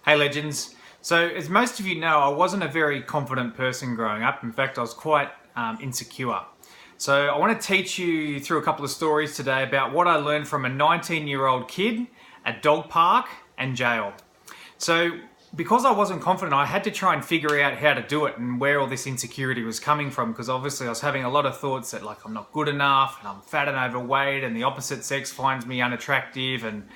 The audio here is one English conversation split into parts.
Hey legends. So as most of you know, I wasn't a very confident person growing up. In fact, I was quite insecure. So I want to teach you through a couple of stories today about what I learned from a 19-year-old kid at dog park and jail. So because I wasn't confident, I had to try and figure out how to do it and where all this insecurity was coming from, because obviously I was having a lot of thoughts that like I'm not good enough and I'm fat and overweight and the opposite sex finds me unattractive and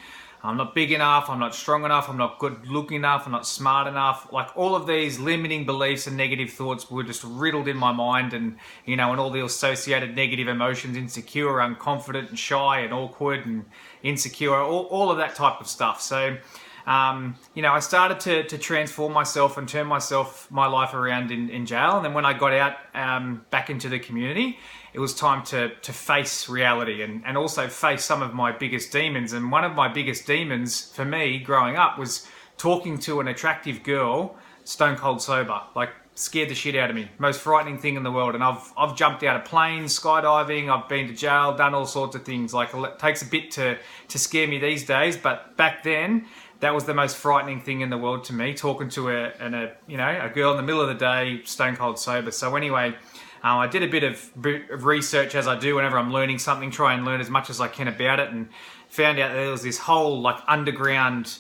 I'm not big enough, I'm not strong enough, I'm not good looking enough, I'm not smart enough. Like all of these limiting beliefs and negative thoughts were just riddled in my mind, and and all the associated negative emotions, insecure, unconfident and shy and awkward and insecure, all of that type of stuff. So I started to transform myself and turn my life around in jail. And then when I got out back into the community, it was time to face reality and also face some of my biggest demons. And one of my biggest demons for me growing up was talking to an attractive girl stone cold sober. Like, scared the shit out of me. Most frightening thing in the world. And I've jumped out of planes, skydiving, I've been to jail, done all sorts of things. Like, it takes a bit to scare me these days, but back then that was the most frightening thing in the world to me, talking to a girl in the middle of the day, stone cold sober. So anyway, I did a bit of research, as I do whenever I'm learning something, try and learn as much as I can about it, and found out that there was this whole like underground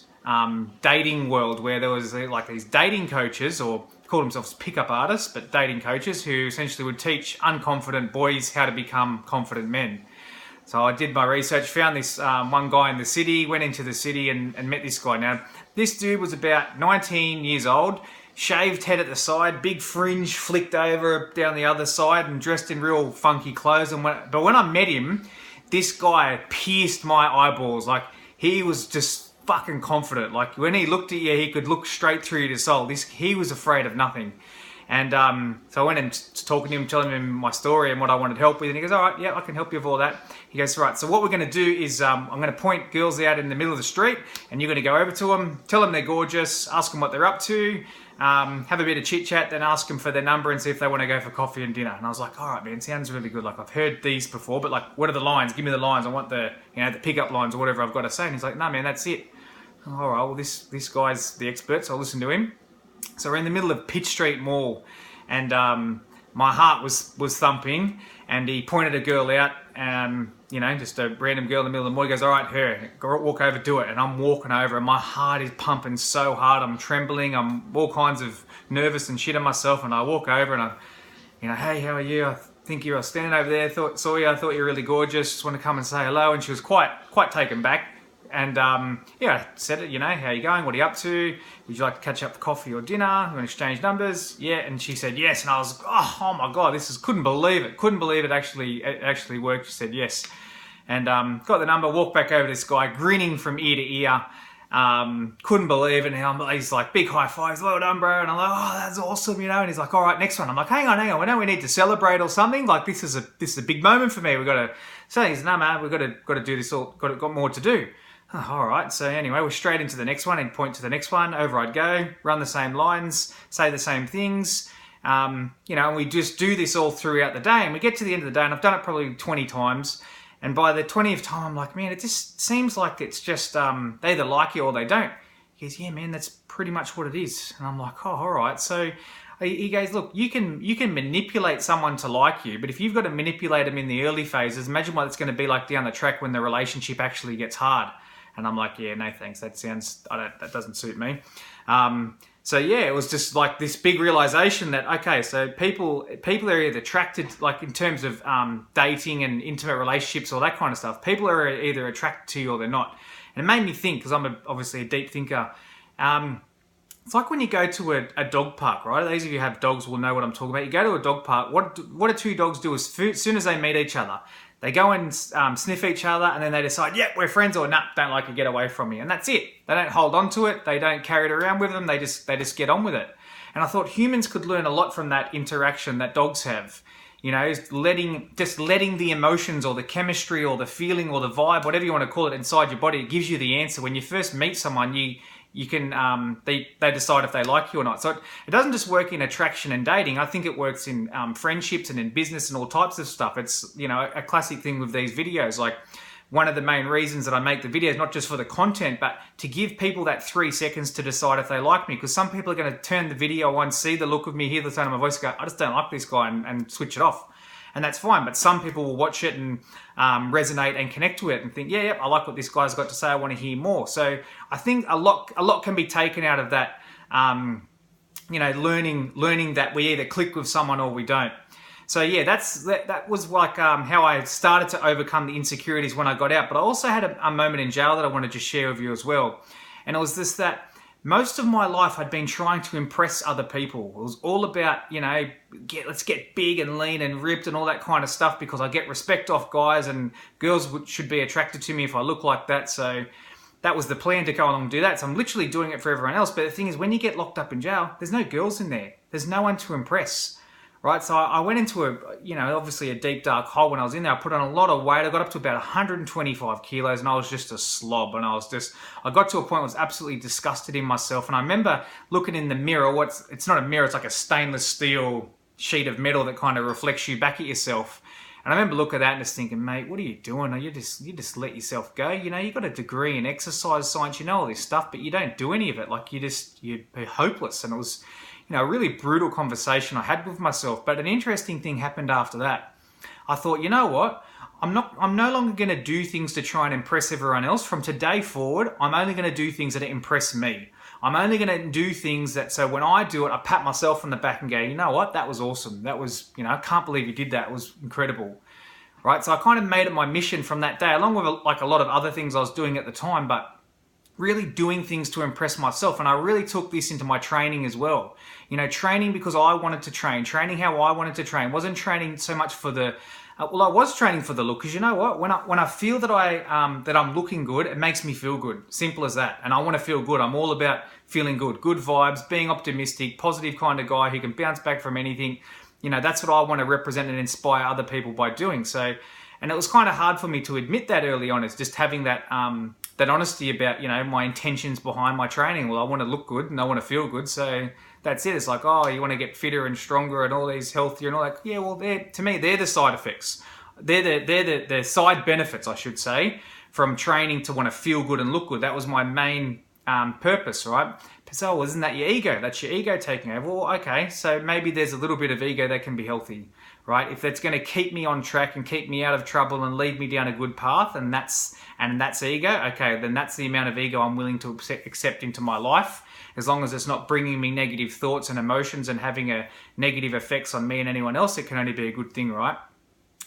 dating world where there was like these dating coaches, or call themselves pickup artists, but dating coaches, who essentially would teach unconfident boys how to become confident men. So I did my research, found this one guy in the city, went into the city and met this guy. Now, this dude was about 19 years old, shaved head at the side, big fringe flicked over down the other side, and dressed in real funky clothes. But when I met him, this guy pierced my eyeballs. Like, he was just fucking confident. Like, when he looked at you, he could look straight through your soul. He was afraid of nothing. And so I went and talking to him, telling him my story and what I wanted help with. And he goes, all right, yeah, I can help you with all that. He goes, right, so what we're going to do is I'm going to point girls out in the middle of the street, and you're going to go over to them, tell them they're gorgeous, ask them what they're up to, have a bit of chit chat, then ask them for their number and see if they want to go for coffee and dinner. And I was like, all right, man, sounds really good. Like, I've heard these before, but like, what are the lines? Give me the lines. I want the pickup lines or whatever I've got to say. And he's like, no, man, that's it. All right, well, this guy's the expert, so I'll listen to him. So we're in the middle of Pitt Street Mall, and my heart was thumping, and he pointed a girl out, just a random girl in the middle of the mall. He goes, all right, her, go walk over, do it. And I'm walking over, and my heart is pumping so hard, I'm trembling, I'm all kinds of nervous and shit on myself, and I walk over, and hey, how are you? I think you were standing over there, saw you, I thought you were really gorgeous, just want to come and say hello. And she was quite taken back. And I said it, how you going? What are you up to? Would you like to catch up for coffee or dinner? You want to exchange numbers? Yeah. And she said yes. And I was, oh my God, couldn't believe it. Couldn't believe it actually worked. She said yes. And got the number, walked back over to this guy, grinning from ear to ear. Couldn't believe it. And he's like, big high fives, well done, bro. And I'm like, oh, that's awesome, And he's like, all right, next one. I'm like, hang on. We know we need to celebrate or something. Like, this is a big moment for me. We've got to say, no, man, we've got to do this. Got more to do. Oh, all right, so anyway, we're straight into the next one. He'd point to the next one, over I'd go, run the same lines, say the same things, and we just do this all throughout the day. And we get to the end of the day, and I've done it probably 20 times, and by the 20th time, I'm like, man, it just seems like it's just, they either like you or they don't. He goes, yeah, man, that's pretty much what it is. And I'm like, oh, all right. So he goes, look, you can manipulate someone to like you, but if you've got to manipulate them in the early phases, imagine what it's going to be like down the track when the relationship actually gets hard. And I'm like, yeah, no thanks. That doesn't suit me. So yeah, it was just like this big realization that, okay, so people are either attracted, like in terms of dating and intimate relationships, all that kind of stuff. People are either attracted to you or they're not. And it made me think, because I'm obviously a deep thinker. It's like when you go to a dog park, right? Those of you who have dogs will know what I'm talking about. You go to a dog park. What do two dogs do as soon as they meet each other? They go and sniff each other, and then they decide, yep, we're friends, or nah, don't like it, get away from me. And that's it. They don't hold on to it. They don't carry it around with them. They just get on with it. And I thought humans could learn a lot from that interaction that dogs have. Letting the emotions or the chemistry or the feeling or the vibe, whatever you want to call it, inside your body, it gives you the answer. When you first meet someone, you can they decide if they like you or not. So it doesn't just work in attraction and dating. I think it works in friendships and in business and all types of stuff. It's a classic thing with these videos. Like one of the main reasons that I make the videos, not just for the content, but to give people that 3 seconds to decide if they like me. Because some people are going to turn the video on, see the look of me, hear the tone of my voice, go, I just don't like this guy, and switch it off. And that's fine. But some people will watch it and resonate and connect to it and think, yeah, I like what this guy's got to say. I want to hear more. So I think a lot can be taken out of that, learning that we either click with someone or we don't. So yeah, that was like how I started to overcome the insecurities when I got out. But I also had a moment in jail that I wanted to share with you as well. And it was this, that most of my life I'd been trying to impress other people. It was all about, let's get big and lean and ripped and all that kind of stuff, because I get respect off guys, and girls should be attracted to me if I look like that. So that was the plan, to go along and do that. So I'm literally doing it for everyone else. But the thing is, when you get locked up in jail, there's no girls in there. There's no one to impress. Right, so I went into obviously a deep, dark hole when I was in there. I put on a lot of weight. I got up to about 125 kilos, and I was just a slob. And I got to a point where I was absolutely disgusted in myself. And I remember looking in the mirror. It's not a mirror, it's like a stainless steel sheet of metal that kind of reflects you back at yourself. And I remember looking at that and just thinking, mate, what are you doing? You just let yourself go. You got a degree in exercise science, you know all this stuff, but you don't do any of it. Like you're hopeless. And it was a really brutal conversation I had with myself. But an interesting thing happened after that. I thought, you know what? I'm no longer going to do things to try and impress everyone else. From today forward, I'm only going to do things that impress me. I'm only going to do things so when I do it, I pat myself on the back and go, you know what? That was awesome. That was, I can't believe you did that. It was incredible. Right? So I kind of made it my mission from that day, along with like a lot of other things I was doing at the time, but really doing things to impress myself. And I really took this into my training as well. Training because I wanted to train, training how I wanted to train. Wasn't training so much for the, I was training for the look, because you know what? When I feel that I'm looking good, it makes me feel good. Simple as that. And I want to feel good. I'm all about feeling good, good vibes, being optimistic, positive kind of guy who can bounce back from anything. That's what I want to represent and inspire other people by doing. So, and it was kind of hard for me to admit that early on. It's just having that honesty about, my intentions behind my training. Well, I want to look good and I want to feel good. So that's it. It's like, oh, you want to get fitter and stronger and all these healthier and all that. Yeah, well, to me, they're the side effects. They're the side benefits, I should say, from training to want to feel good and look good. That was my main purpose, right? So, well, isn't that your ego? That's your ego taking over. Well, okay, so maybe there's a little bit of ego that can be healthy, right? If that's going to keep me on track and keep me out of trouble and lead me down a good path, and that's ego, okay, then that's the amount of ego I'm willing to accept into my life, as long as it's not bringing me negative thoughts and emotions and having a negative effects on me and anyone else. It can only be a good thing, right?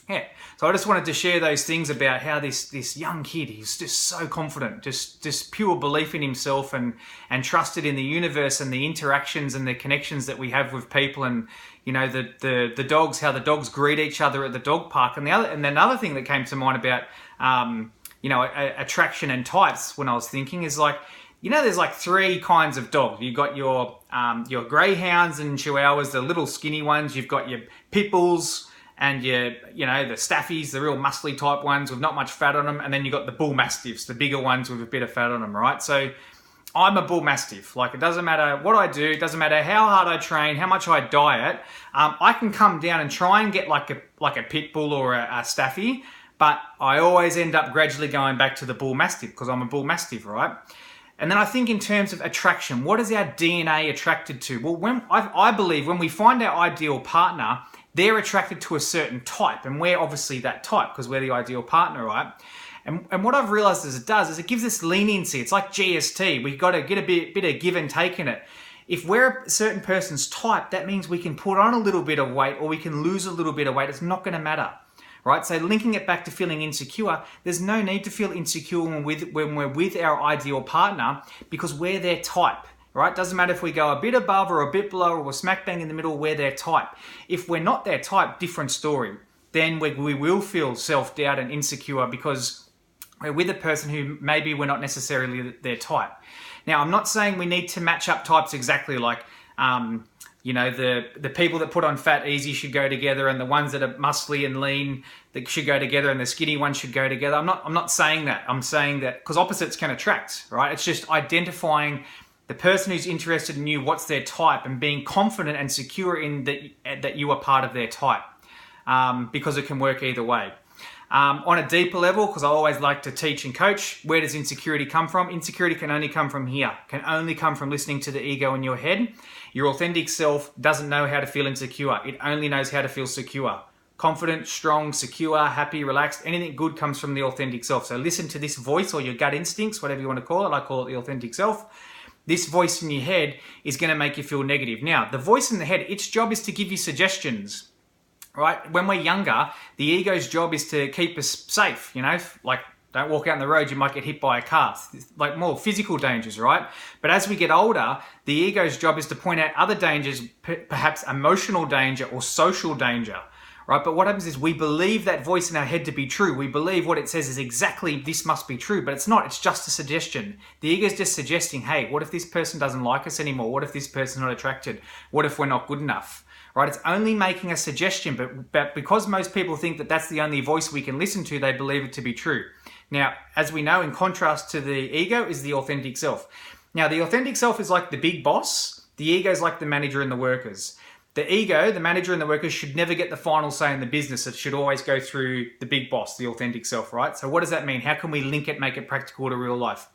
Yeah, so I just wanted to share those things about how this young kid, he's just so confident, just pure belief in himself and trusted in the universe and the interactions and the connections that we have with people, and the dogs, how the dogs greet each other at the dog park. And another thing that came to mind about attraction and types when I was thinking is like, there's like 3 kinds of dogs. You've got your greyhounds and chihuahuas, the little skinny ones. You've got your pit bulls and the staffies, the real muscly type ones with not much fat on them. And then you've got the bull mastiffs, the bigger ones with a bit of fat on them, right? So I'm a bull mastiff. Like, it doesn't matter what I do, it doesn't matter how hard I train, how much I diet. I can come down and try and get like a pit bull or a staffy, but I always end up gradually going back to the bull mastiff because I'm a bull mastiff, right? And then I think in terms of attraction, what is our DNA attracted to? Well, I believe when we find our ideal partner, they're attracted to a certain type, and we're obviously that type because we're the ideal partner, right? And what I've realized is it gives us leniency. It's like GST. We've got to get a bit of give and take in it. If we're a certain person's type, that means we can put on a little bit of weight or we can lose a little bit of weight. It's not going to matter, right? So linking it back to feeling insecure, there's no need to feel insecure when we're with our ideal partner because we're their type. Right? Doesn't matter if we go a bit above or a bit below or we're smack bang in the middle, we're their type. If we're not their type, different story. Then we will feel self-doubt and insecure because we're with a person who maybe we're not necessarily their type. Now, I'm not saying we need to match up types exactly like, the people that put on fat easy should go together and the ones that are muscly and lean that should go together and the skinny ones should go together. I'm not saying that. I'm saying that because opposites can attract, right? It's just identifying the person who's interested in you, what's their type, and being confident and secure in that you are part of their type, because it can work either way. On a deeper level, because I always like to teach and coach, where does insecurity come from? Insecurity can only come from here, can only come from listening to the ego in your head. Your authentic self doesn't know how to feel insecure. It only knows how to feel secure. Confident, strong, secure, happy, relaxed, anything good comes from the authentic self. So listen to this voice or your gut instincts, whatever you want to call it. I call it the authentic self. This voice in your head is going to make you feel negative. Now, the voice in the head, its job is to give you suggestions. Right? When we're younger, the ego's job is to keep us safe, like don't walk out on the road, you might get hit by a car, like more physical dangers, right? But as we get older, the ego's job is to point out other dangers, perhaps emotional danger or social danger, right? But what happens is we believe that voice in our head to be true. We believe what it says is exactly this must be true, but it's not. It's just a suggestion. The ego's just suggesting, hey, what if this person doesn't like us anymore? What if this person's not attracted? What if we're not good enough? Right? It's only making a suggestion, but because most people think that that's the only voice we can listen to, they believe it to be true. Now, as we know, in contrast to the ego is the authentic self. Now, the authentic self is like the big boss. The ego is like the manager and the workers. The ego, the manager and the workers should never get the final say in the business. It should always go through the big boss, the authentic self, right? So what does that mean? How can we link it, make it practical to real life?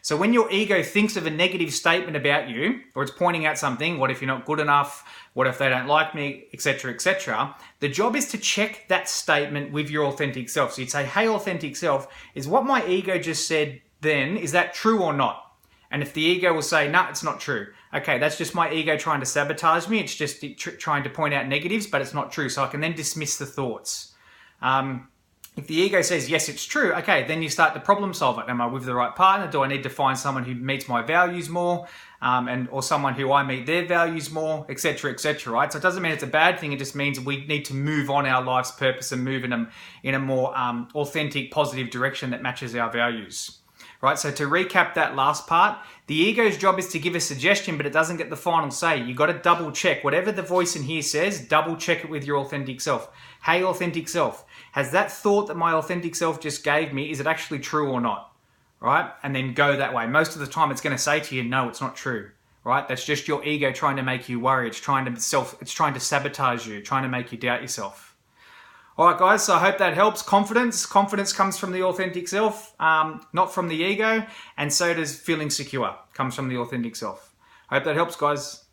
So when your ego thinks of a negative statement about you, or it's pointing out something, what if you're not good enough? What if they don't like me, etc., etc. The job is to check that statement with your authentic self. So you'd say, hey, authentic self, is what my ego just said then, is that true or not? And if the ego will say, no, it's not true. Okay, that's just my ego trying to sabotage me. It's just trying to point out negatives, but it's not true. So I can then dismiss the thoughts. If the ego says, yes, it's true, okay, then you start to problem solve it. Am I with the right partner? Do I need to find someone who meets my values more? Or someone who I meet their values more, etc., etc., right? So it doesn't mean it's a bad thing. It just means we need to move on our life's purpose and move in a more authentic, positive direction that matches our values. Right, so to recap that last part, the ego's job is to give a suggestion, but it doesn't get the final say. You've got to double check. Whatever the voice in here says, double check it with your authentic self. Hey, authentic self, has that thought that my authentic self just gave me, is it actually true or not? Right, and then go that way. Most of the time it's going to say to you, no, it's not true. Right, that's just your ego trying to make you worry. It's trying to sabotage you, trying to make you doubt yourself. All right, guys, so I hope that helps. Confidence comes from the authentic self, not from the ego, and so does feeling secure, comes from the authentic self. I hope that helps, guys.